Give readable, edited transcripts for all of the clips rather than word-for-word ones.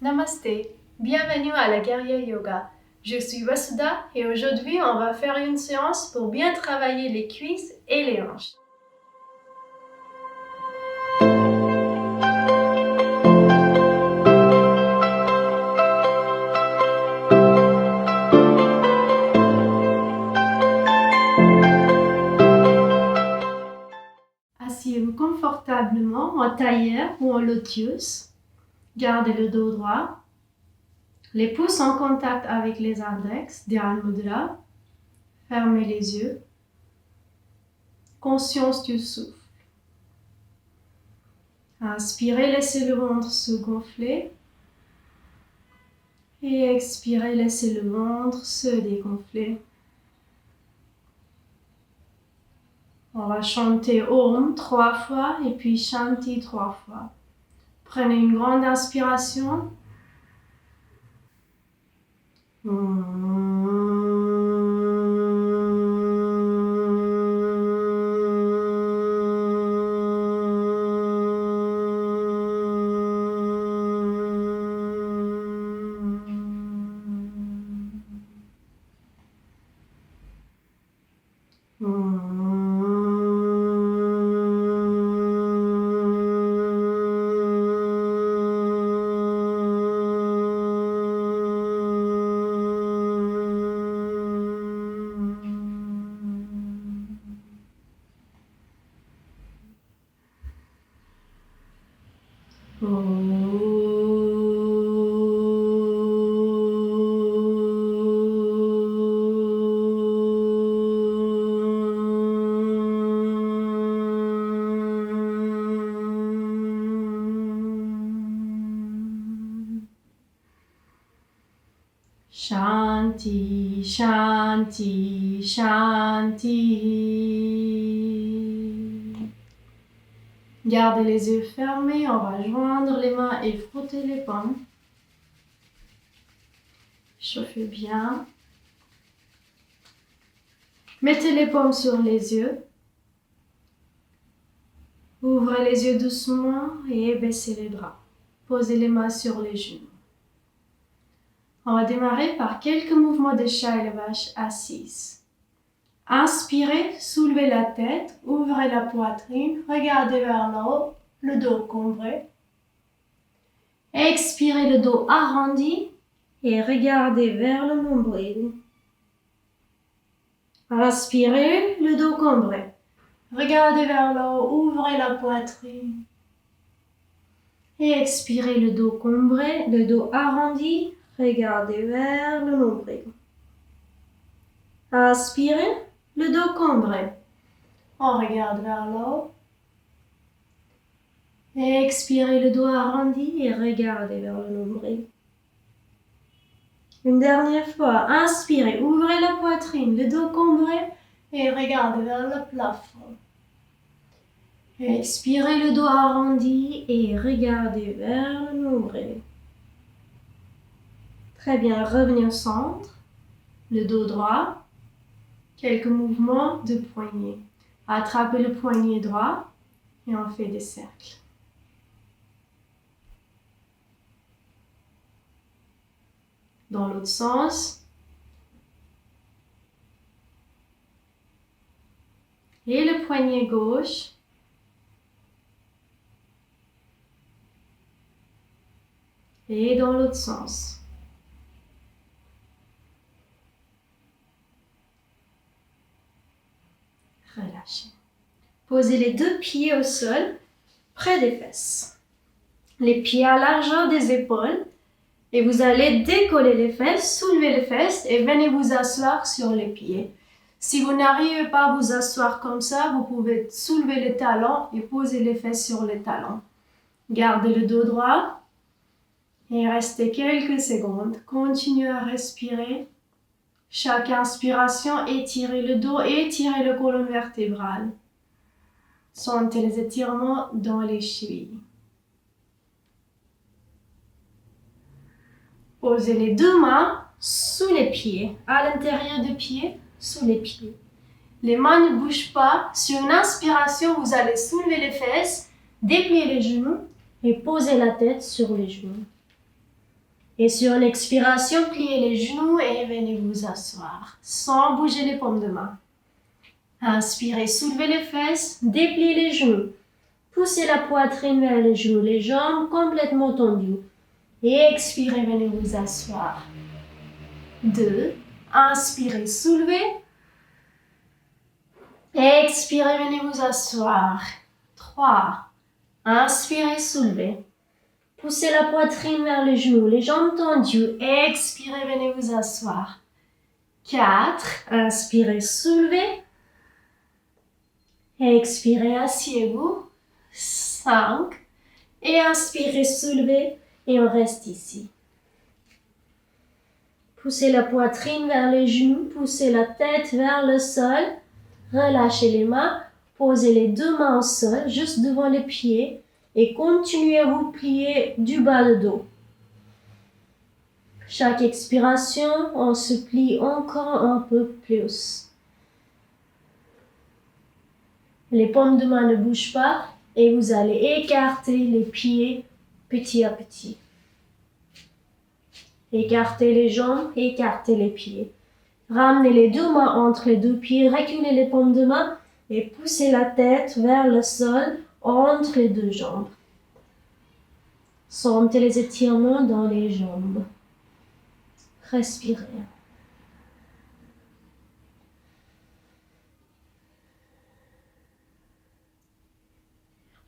Namasté, bienvenue à la Guerrier Yoga. Je suis Vasudha et aujourd'hui on va faire une séance pour bien travailler les cuisses et les hanches. Asseyez-vous confortablement en tailleur ou en lotus. Gardez le dos droit. Les pouces en contact avec les index, Dhyan Mudra. Fermez les yeux. Conscience du souffle. Inspirez, laissez le ventre se gonfler. Et expirez, laissez le ventre se dégonfler. On va chanter Om 3 fois et puis Shanti 3 fois. Prenez une grande inspiration. Shanti, Shanti, Shanti. Gardez les yeux fermés, on va joindre les mains et frotter les paumes. Chauffez bien. Mettez les paumes sur les yeux. Ouvrez les yeux doucement et baissez les bras. Posez les mains sur les genoux. On va démarrer par quelques mouvements de chat et la vache assise. Inspirez, soulevez la tête, ouvrez la poitrine, regardez vers le haut, le dos cambré. Expirez, le dos arrondi et regardez vers le nombril. Inspirez, le dos cambré. Regardez vers le haut, ouvrez la poitrine. Et expirez, le dos cambré, le dos arrondi. Regardez vers le nombril. Inspirez, le dos cambré. On regarde vers le haut. Et expirez, le dos arrondi et regardez vers le nombril. Une dernière fois, inspirez, ouvrez la poitrine, le dos cambré et regardez vers le plafond. Expirez, le dos arrondi et regardez vers le nombril. Très bien, revenez au centre, le dos droit, quelques mouvements de poignet. Attrapez le poignet droit et on fait des cercles. Dans l'autre sens. Et le poignet gauche. Et dans l'autre sens. Relâchez. Posez les deux pieds au sol, près des fesses. Les pieds à largeur des épaules. Et vous allez décoller les fesses, soulever les fesses et venez vous asseoir sur les pieds. Si vous n'arrivez pas à vous asseoir comme ça, vous pouvez soulever les talons et poser les fesses sur les talons. Gardez le dos droit et restez quelques secondes. Continuez à respirer. Chaque inspiration, étirez le dos et étirez la colonne vertébrale. Sentez les étirements dans les chevilles. Posez les deux mains sous les pieds, à l'intérieur des pieds, sous les pieds. Les mains ne bougent pas. Sur une inspiration, vous allez soulever les fesses, déplier les genoux et poser la tête sur les genoux. Et sur une expiration, pliez les genoux et venez vous asseoir, sans bouger les paumes de main. Inspirez, soulevez les fesses, dépliez les genoux. Poussez la poitrine vers les genoux, les jambes complètement tendues. Et expirez, venez vous asseoir. 2. Inspirez, soulevez. Expirez, venez vous asseoir. 3. Inspirez, soulevez. Poussez la poitrine vers les genoux, les jambes tendues. Expirez, venez vous asseoir. 4. Inspirez, soulevez. Expirez, asseyez-vous. 5. Et inspirez, soulevez. Et on reste ici. Poussez la poitrine vers les genoux. Poussez la tête vers le sol. Relâchez les mains. Posez les deux mains au sol, juste devant les pieds. Et continuez à vous plier du bas de dos. Chaque expiration, on se plie encore un peu plus. Les paumes de main ne bougent pas et vous allez écarter les pieds petit à petit. Écartez les jambes, écartez les pieds. Ramenez les deux mains entre les deux pieds, reculez les paumes de main et poussez la tête vers le sol entre les deux jambes. Sentez les étirements dans les jambes. Respirez.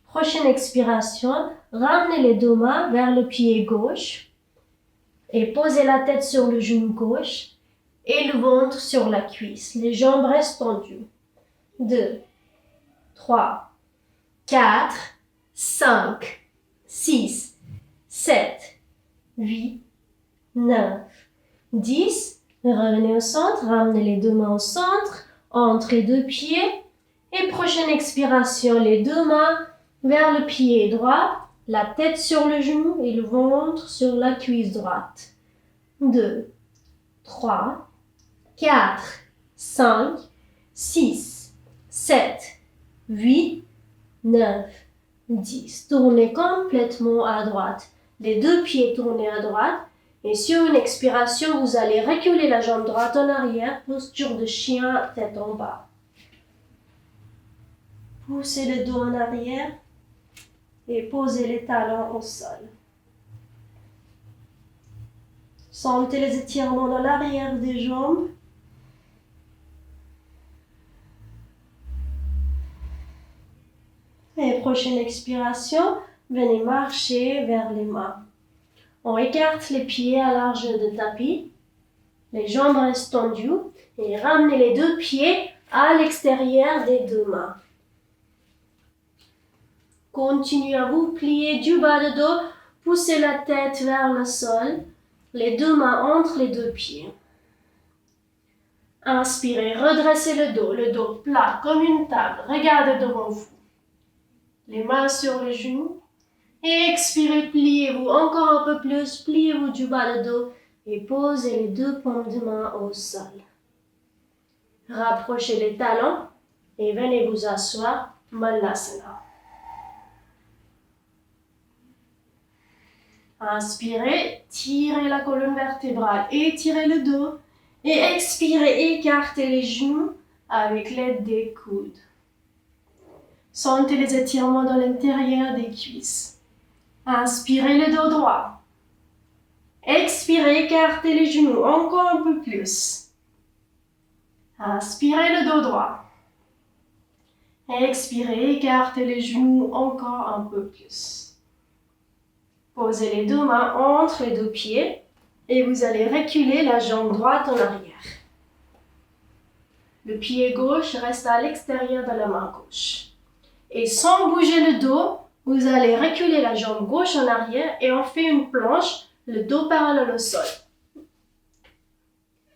Prochaine expiration, ramenez les deux mains vers le pied gauche et posez la tête sur le genou gauche et le ventre sur la cuisse. Les jambes restent tendues. 2, 3, 4, 5, 6, 7, 8, 9, 10. Revenez au centre, ramenez les deux mains au centre, entre les deux pieds. Et prochaine expiration, les deux mains vers le pied droit, la tête sur le genou et le ventre sur la cuisse droite. 2, 3, 4, 5, 6, 7, 8, 9, 10. Tournez complètement à droite. Les deux pieds tournés à droite. Et sur une expiration, vous allez reculer la jambe droite en arrière, posture de chien, tête en bas. Poussez le dos en arrière et posez les talons au sol. Sentez les étirements dans l'arrière des jambes. Et prochaine expiration, venez marcher vers les mains. On écarte les pieds à largeur de tapis. Les jambes restent tendues et ramenez les deux pieds à l'extérieur des deux mains. Continuez à vous plier du bas de dos, poussez la tête vers le sol, les deux mains entre les deux pieds. Inspirez, redressez le dos plat comme une table, regardez devant vous. Les mains sur les genoux. Et expirez, pliez-vous encore un peu plus, pliez-vous du bas de dos et posez les deux paumes de main au sol. Rapprochez les talons et venez vous asseoir, Malasana. Inspirez, tirez la colonne vertébrale, étirez le dos et expirez, écartez les genoux avec l'aide des coudes. Sentez les étirements dans l'intérieur des cuisses. Inspirez le dos droit. Expirez, écartez les genoux encore un peu plus. Inspirez le dos droit. Expirez, écartez les genoux encore un peu plus. Posez les deux mains entre les deux pieds et vous allez reculer la jambe droite en arrière. Le pied gauche reste à l'extérieur de la main gauche. Et sans bouger le dos, vous allez reculer la jambe gauche en arrière et on fait une planche, le dos parallèle au sol.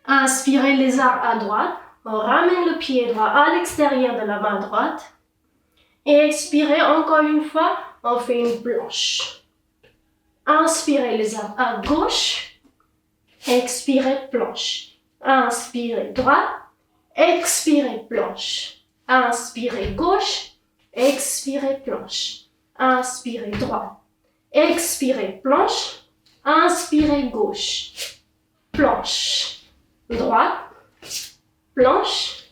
Inspirez les arcs à droite, on ramène le pied droit à l'extérieur de la main droite. Et expirez encore une fois, on fait une planche. Inspirez les arcs à gauche, expirez planche. Inspirez droite, expirez planche. Inspirez gauche, expirez planche. Inspirez droit. Expirez planche. Inspirez gauche, planche, droite, planche,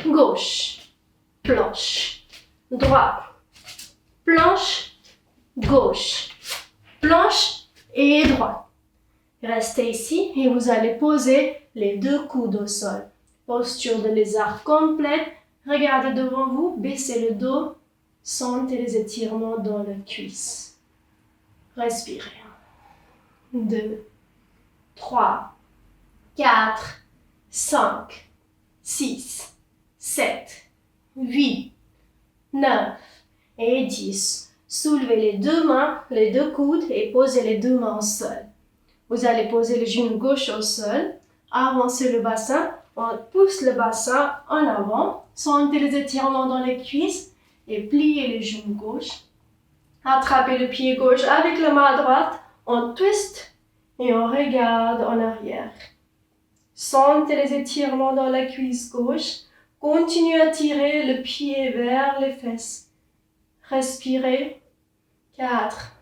gauche, planche, droite, planche, gauche, planche et droite. Restez ici et vous allez poser les deux coudes au sol. Posture de lézard complète. Regardez devant vous, baissez le dos, sentez les étirements dans la cuisse. Respirez. 2, 3, 4, 5, 6, 7, 8, 9 et 10. Soulevez les deux mains, les deux coudes et posez les deux mains au sol. Vous allez poser le genou gauche au sol, avancez le bassin, on pousse le bassin en avant, sentez les étirements dans les cuisses et pliez le genou gauche. Attrapez le pied gauche avec la main droite, on twist et on regarde en arrière. Sentez les étirements dans la cuisse gauche, continuez à tirer le pied vers les fesses. Respirez. 4,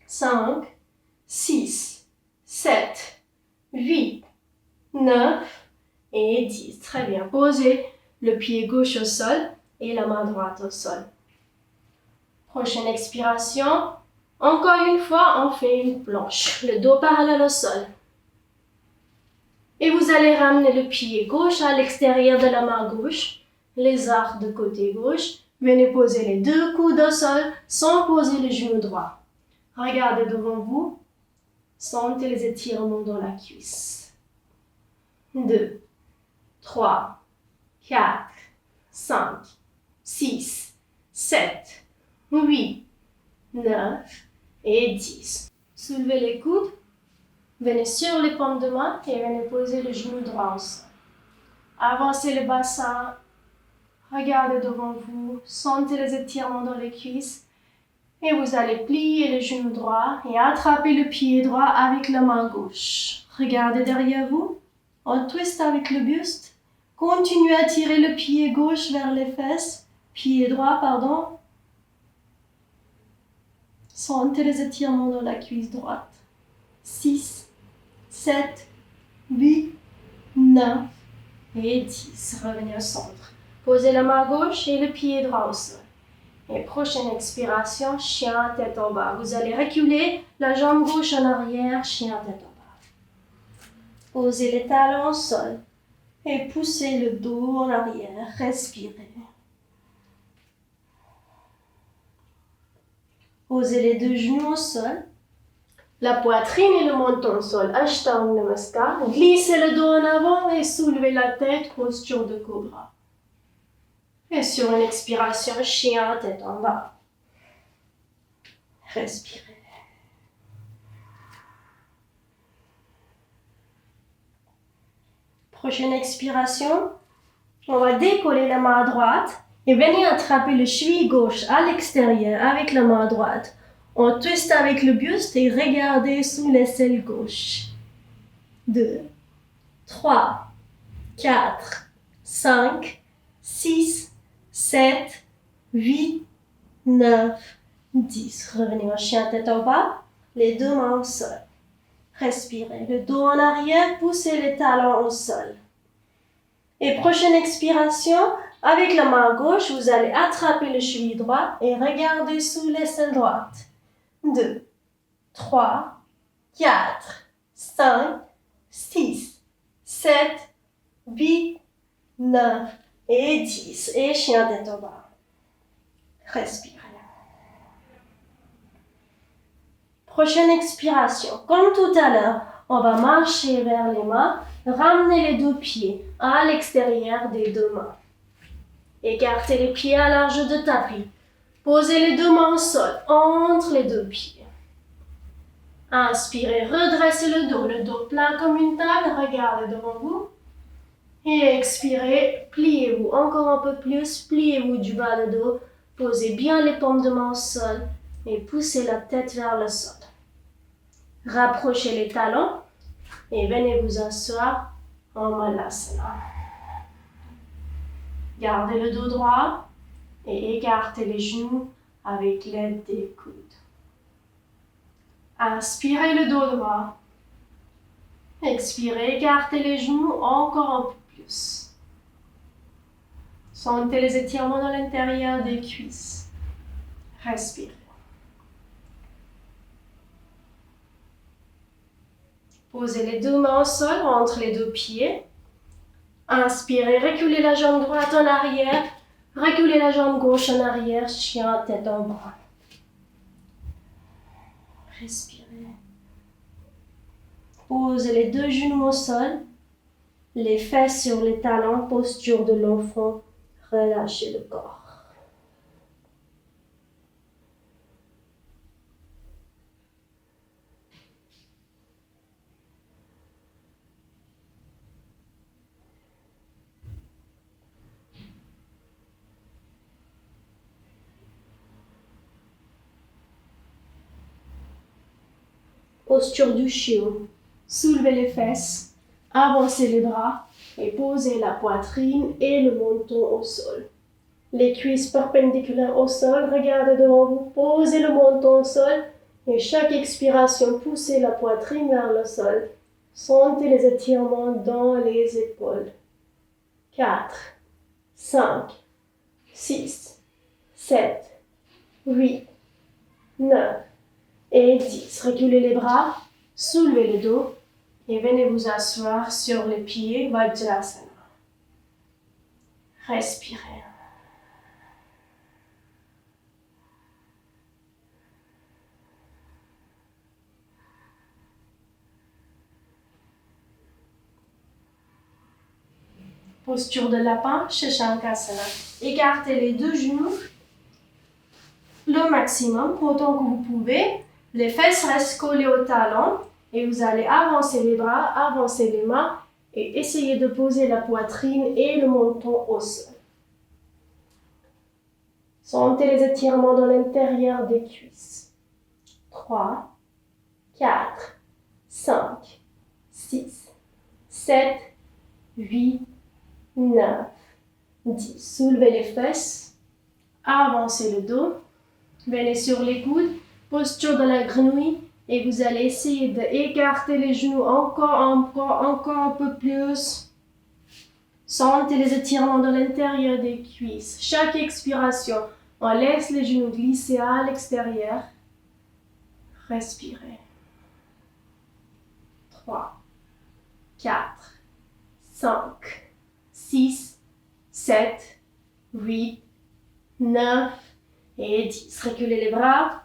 5, 6, 7, 8, 9 et 10. Très bien. Posez le pied gauche au sol et la main droite au sol. Prochaine expiration. Encore une fois, on fait une planche. Le dos parallèle au sol. Et vous allez ramener le pied gauche à l'extérieur de la main gauche. Les arcs de côté gauche. Venez poser les deux coudes au sol sans poser le genou droit. Regardez devant vous. Sentez les étirements dans la cuisse. 2, 3, 4, 5, 6, 7, 8, 9 et 10. Soulevez les coudes. Venez sur les paumes de main et venez poser le genou droit au sol. Avancez le bassin. Regardez devant vous, sentez les étirements dans les cuisses et vous allez plier le genou droit et attraper le pied droit avec la main gauche. Regardez derrière vous, on twist avec le buste, continuez à tirer le pied gauche vers les fesses, pied droit, pardon. Sentez les étirements dans la cuisse droite. 6, 7, 8, 9 et 10. Revenez au centre. Posez la main gauche et le pied droit au sol. Et prochaine expiration, chien tête en bas. Vous allez reculer la jambe gauche en arrière, chien tête en bas. Posez les talons au sol et poussez le dos en arrière. Respirez. Posez les deux genoux au sol. La poitrine et le menton au sol. Ashtanga Namaskar. Glissez le dos en avant et soulevez la tête, posture de cobra. Et sur une expiration, chien, tête en bas. Respirez. Prochaine expiration, on va décoller la main droite et venir attraper le cheville gauche à l'extérieur avec la main droite. On twist avec le buste et regardez sous l'aisselle gauche. 2, 3, 4, 5, 6, 7, 8, 9, 10. Revenez en chien tête en bas, les deux mains au sol. Respirez, le dos en arrière, poussez les talons au sol. Et prochaine expiration, avec la main gauche, vous allez attraper le cheville droit et regarder sous l'aisselle droite. 2, 3, 4, 5, 6, 7, 8, 9 et 10. Et chien tête en bas. Respirez. Prochaine expiration. Comme tout à l'heure, on va marcher vers les mains. Ramenez les deux pieds à l'extérieur des deux mains. Écartez les pieds à large de tapis. Posez les deux mains au sol, entre les deux pieds. Inspirez, redressez le dos plein comme une table, regardez devant vous. Et expirez, pliez-vous encore un peu plus, pliez-vous du bas le dos, posez bien les paumes de main au sol et poussez la tête vers le sol. Rapprochez les talons et venez vous asseoir en Malasana. Gardez le dos droit et écartez les genoux avec l'aide des coudes. Inspirez le dos droit. Expirez, écartez les genoux encore un peu plus. Sentez les étirements dans l'intérieur des cuisses. Respirez. Posez les deux mains au sol entre les deux pieds. Inspirez, reculez la jambe droite en arrière. Reculez la jambe gauche en arrière, chien, tête en bas. Respirez. Posez les deux genoux au sol, les fesses sur les talons, posture de l'enfant. Relâchez le corps. Posture du chiot. Soulevez les fesses, avancez les bras et posez la poitrine et le menton au sol. Les cuisses perpendiculaires au sol, regardez devant vous, posez le menton au sol et chaque expiration, poussez la poitrine vers le sol. Sentez les étirements dans les épaules. 4, 5, 6, 7, 8, 9 et 10. Reculez les bras, soulevez le dos et venez vous asseoir sur les pieds, Vajrasana. Respirez. Posture de lapin, Shashankasana. Écartez les deux genoux le maximum, autant que vous pouvez. Les fesses restent collées au talon et vous allez avancer les bras, avancer les mains et essayer de poser la poitrine et le menton au sol. Sentez les étirements dans l'intérieur des cuisses. 3, 4, 5, 6, 7, 8, 9, 10. Soulevez les fesses, avancez le dos, venez sur les coudes, posture de la grenouille et vous allez essayer d'écarter les genoux encore un peu plus. Sentez les étirements dans l'intérieur des cuisses. Chaque expiration, on laisse les genoux glisser à l'extérieur. Respirez. 3, 4, 5, 6, 7, 8, 9 et 10. Reculez les bras,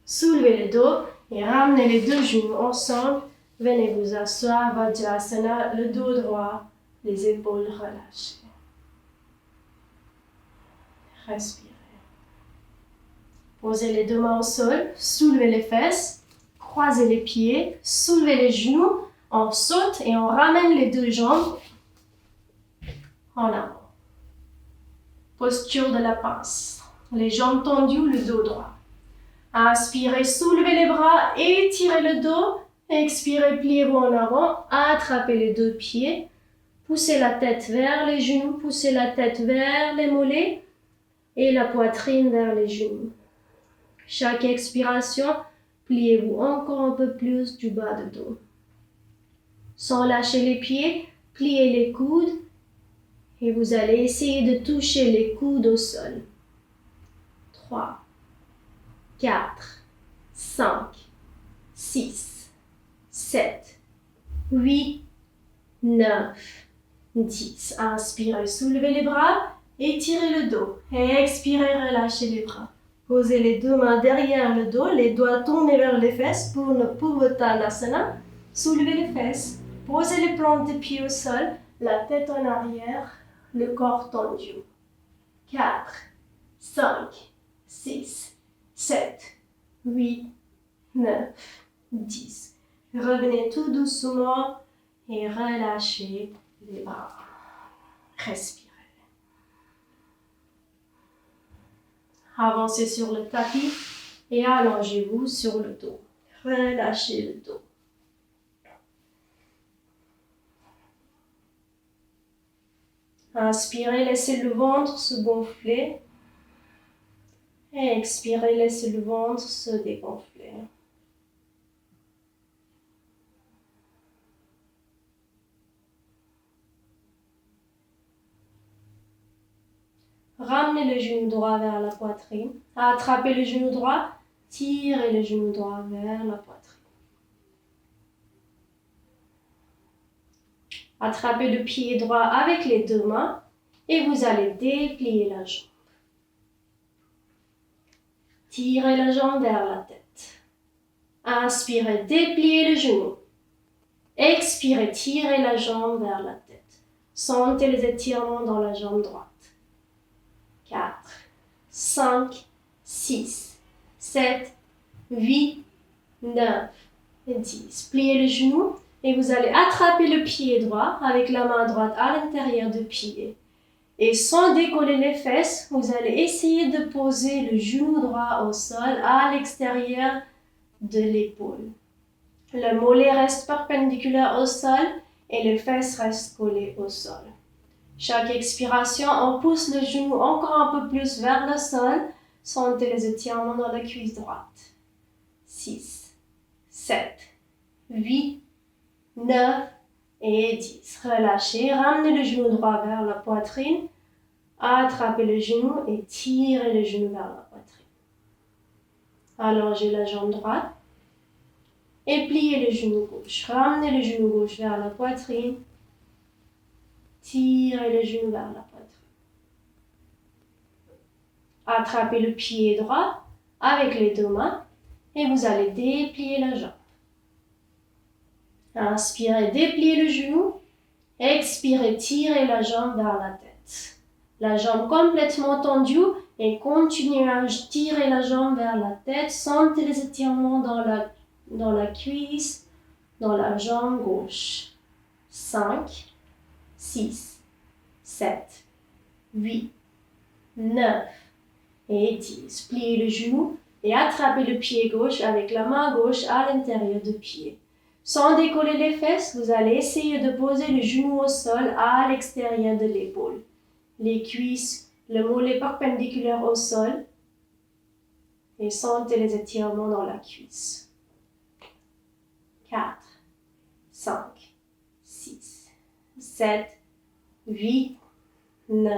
soulevez le dos et ramenez les deux genoux ensemble. Venez vous asseoir, Vajrasana, le dos droit, les épaules relâchées. Respirez. Posez les deux mains au sol, soulevez les fesses, croisez les pieds, soulevez les genoux, on saute et on ramène les deux jambes en avant. Posture de la pince. Les jambes tendues, le dos droit. Inspirez, soulevez les bras, étirez le dos. Expirez, pliez-vous en avant, attrapez les deux pieds. Poussez la tête vers les genoux, poussez la tête vers les mollets et la poitrine vers les genoux. Chaque expiration, pliez-vous encore un peu plus du bas de dos. Sans lâcher les pieds, pliez les coudes et vous allez essayer de toucher les coudes au sol. 3, 4, 5, 6, 7, 8, 9, 10. Inspirez, soulevez les bras, étirez le dos. Expirez, relâchez les bras. Posez les deux mains derrière le dos, les doigts tournés vers les fesses pour le Purvottanasana. Soulevez les fesses, posez les plantes des pieds au sol, la tête en arrière, le corps tendu. 4, 5, 6, 7, 8, 9, 10. Revenez tout doucement et relâchez les bras. Respirez. Avancez sur le tapis et allongez-vous sur le dos. Relâchez le dos. Inspirez, laissez le ventre se gonfler. Et expirez, laissez le ventre se dégonfler. Ramenez le genou droit vers la poitrine. Attrapez le genou droit. Tirez le genou droit vers la poitrine. Attrapez le pied droit avec les deux mains et vous allez déplier la jambe. Tirez la jambe vers la tête. Inspirez, dépliez le genou. Expirez, tirez la jambe vers la tête. Sentez les étirements dans la jambe droite. 4, 5, 6, 7, 8, 9 et 10. Pliez le genou et vous allez attraper le pied droit avec la main droite à l'intérieur du pied. Et sans décoller les fesses, vous allez essayer de poser le genou droit au sol à l'extérieur de l'épaule. Le mollet reste perpendiculaire au sol et les fesses restent collées au sol. Chaque expiration, on pousse le genou encore un peu plus vers le sol. Sentez les étirements dans la cuisse droite. 6, 7, 8, 9 et 10. Relâchez, ramenez le genou droit vers la poitrine. Attrapez le genou et tirez le genou vers la poitrine. Allongez la jambe droite et pliez le genou gauche. Ramenez le genou gauche vers la poitrine. Tirez le genou vers la poitrine. Attrapez le pied droit avec les deux mains et vous allez déplier la jambe. Inspirez, dépliez le genou. Expirez, tirez la jambe vers la tête. La jambe complètement tendue et continuez à tirer la jambe vers la tête. Sentez les étirements dans la cuisse, dans la jambe gauche. 5, 6, 7, 8, 9 et 10. Pliez le genou et attrapez le pied gauche avec la main gauche à l'intérieur du pied. Sans décoller les fesses, vous allez essayer de poser le genou au sol à l'extérieur de l'épaule. Les cuisses, le mollet perpendiculaire au sol et sentez les étirements dans la cuisse. 4, 5, 6, 7, 8, 9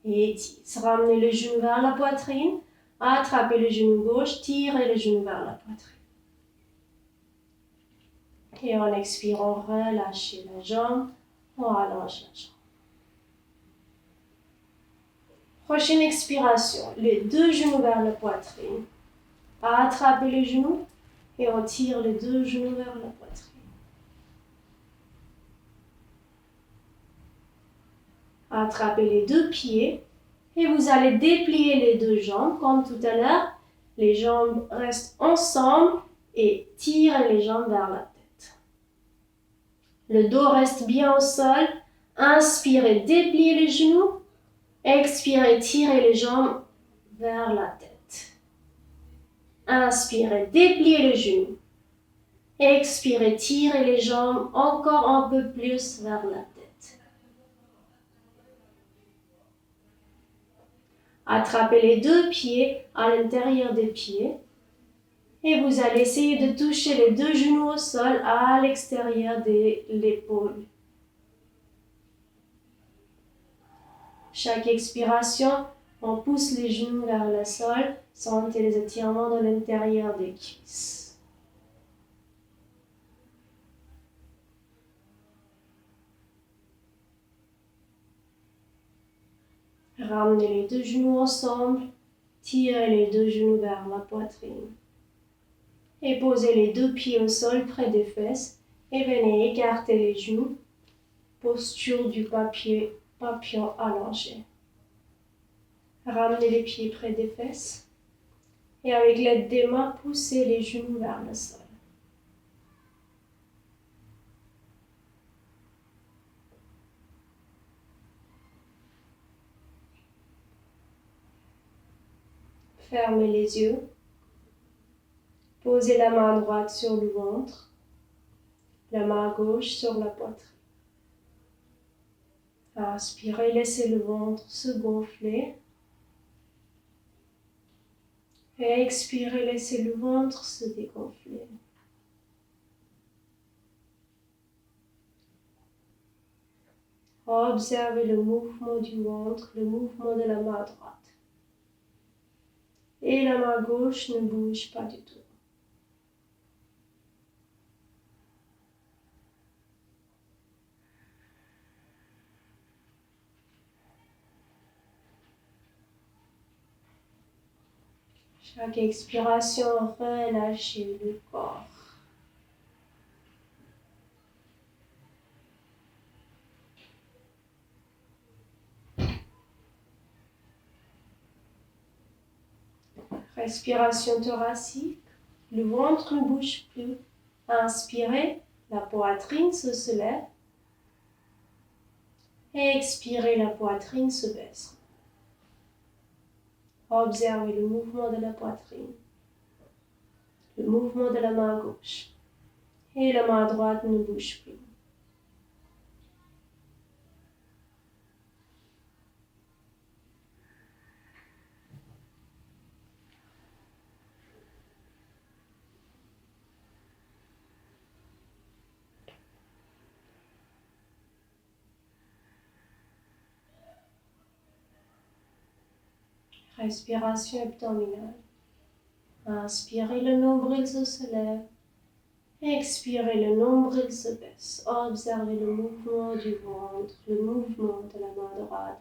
et 10. Ramenez le genou vers la poitrine. Attrapez le genou gauche. Tirez le genou vers la poitrine. Et en expirant, relâchez la jambe. On allonge la jambe. Prochaine expiration. Les deux genoux vers la poitrine. Attrapez le genou et on tire les deux genoux vers la poitrine. Attrapez les deux pieds et vous allez déplier les deux jambes comme tout à l'heure. Les jambes restent ensemble et tirez les jambes vers la tête. Le dos reste bien au sol. Inspirez, dépliez les genoux. Expirez, tirez les jambes vers la tête. Inspirez, dépliez le genou. Expirez, tirez les jambes encore un peu plus vers la tête. Attrapez les deux pieds à l'intérieur des pieds et vous allez essayer de toucher les deux genoux au sol à l'extérieur de l'épaule. Chaque expiration, on pousse les genoux vers le sol, sentez les étirements dans l'intérieur des cuisses. Ramenez les deux genoux ensemble, tirez les deux genoux vers la poitrine. Et posez les deux pieds au sol près des fesses et venez écarter les genoux, posture du papillon allongé. Ramenez les pieds près des fesses et avec l'aide des mains, poussez les genoux vers le sol. Fermez les yeux. Posez la main droite sur le ventre, la main gauche sur la poitrine. Inspirez, laissez le ventre se gonfler. Et expirez, laissez le ventre se dégonfler. Observez le mouvement du ventre, le mouvement de la main droite. Et la main gauche ne bouge pas du tout. Chaque expiration, relâchez le corps. Respiration thoracique, le ventre ne bouge plus. Inspirez, la poitrine se soulève. Expirez, la poitrine se baisse. Observez le mouvement de la poitrine, le mouvement de la main gauche. Et la main droite ne bouge plus. Respiration abdominale. Inspirez, le nombril se lève. Expirez, le nombril se baisse. Observez le mouvement du ventre, le mouvement de la main droite.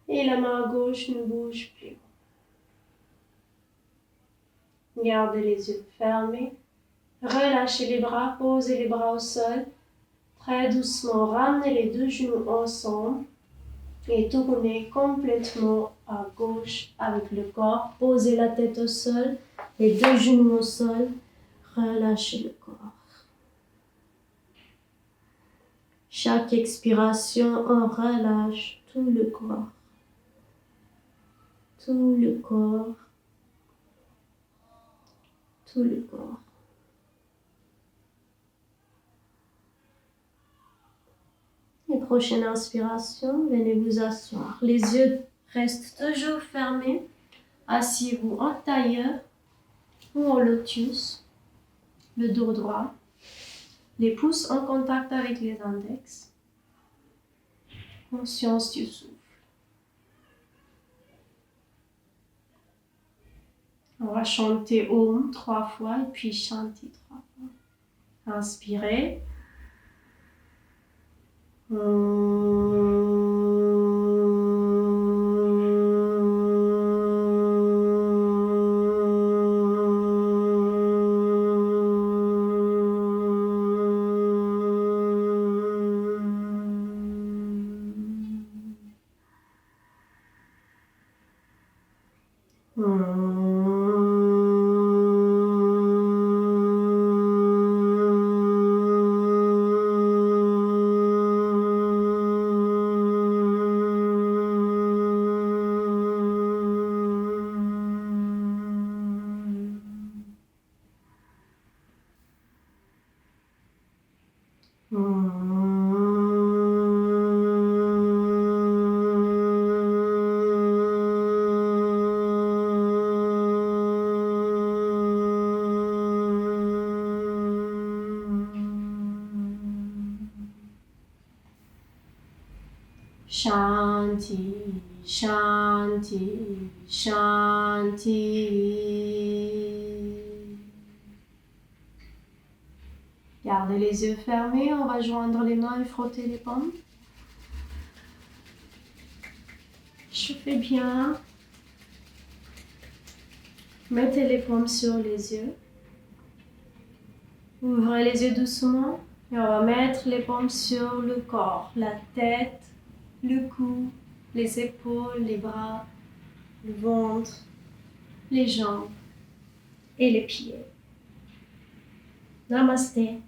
Et la main gauche ne bouge plus. Gardez les yeux fermés. Relâchez les bras, posez les bras au sol. Très doucement, ramenez les deux genoux ensemble. Et tournez complètement à gauche avec le corps. Posez la tête au sol, les deux genoux au sol. Relâchez le corps. Chaque expiration, on relâche tout le corps. Tout le corps. Tout le corps. Et prochaine inspiration, venez vous asseoir. Les yeux restent toujours fermés. Asseyez-vous en tailleur ou en lotus. Le dos droit. Les pouces en contact avec les index. Conscience du souffle. On va chanter Om 3 fois et puis Shanti 3 fois. Inspirez. Shanti, Shanti, Shanti. Gardez les yeux fermés, on va joindre les mains et frotter les paumes. Chauffez bien. Mettez les paumes sur les yeux. Ouvrez les yeux doucement et on va mettre les paumes sur le corps, la tête, le cou, les épaules, les bras, le ventre, les jambes et les pieds. Namaste.